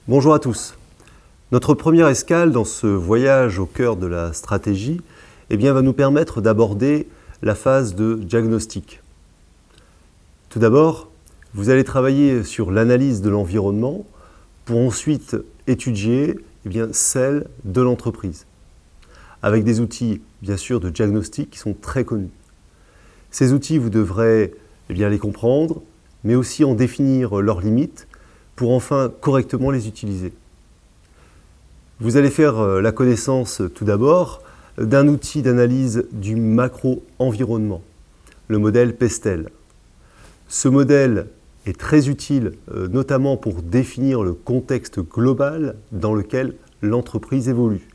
Bonjour à tous. Notre première escale dans ce voyage au cœur de la stratégie va nous permettre d'aborder la phase de diagnostic. Tout d'abord, vous allez travailler sur l'analyse de l'environnement pour ensuite étudier celle de l'entreprise, avec des outils bien sûr de diagnostic qui sont très connus. Ces outils, vous devrez les comprendre, mais aussi en définir leurs limites pour enfin correctement les utiliser. Vous allez faire la connaissance tout d'abord d'un outil d'analyse du macro-environnement, le modèle PESTEL. Ce modèle est très utile notamment pour définir le contexte global dans lequel l'entreprise évolue,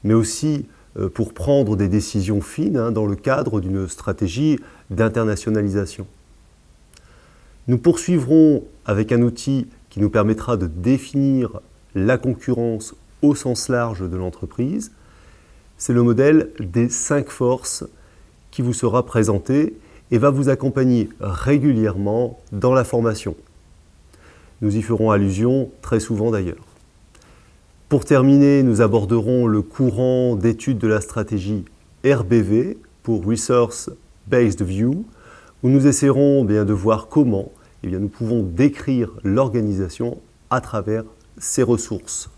mais aussi pour prendre des décisions fines dans le cadre d'une stratégie d'internationalisation. Nous poursuivrons avec un outil qui nous permettra de définir la concurrence au sens large de l'entreprise. C'est le modèle des 5 forces qui vous sera présenté et va vous accompagner régulièrement dans la formation. Nous y ferons allusion très souvent d'ailleurs. Pour terminer, nous aborderons le courant d'étude de la stratégie RBV pour Resource Based View, où nous essaierons de voir comment nous pouvons décrire l'organisation à travers ses ressources.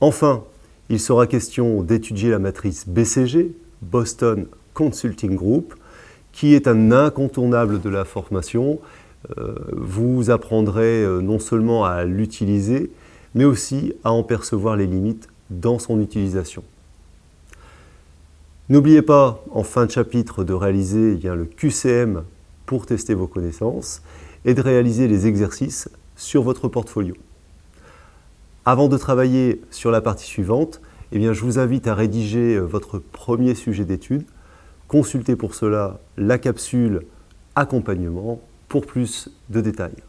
Enfin, il sera question d'étudier la matrice BCG, Boston Consulting Group, qui est un incontournable de la formation. Vous apprendrez non seulement à l'utiliser, mais aussi à en percevoir les limites dans son utilisation. N'oubliez pas, en fin de chapitre, de réaliser le QCM pour tester vos connaissances et de réaliser les exercices sur votre portfolio. Avant de travailler sur la partie suivante, je vous invite à rédiger votre premier sujet d'étude. Consultez pour cela la capsule accompagnement pour plus de détails.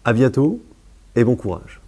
À bientôt et bon courage.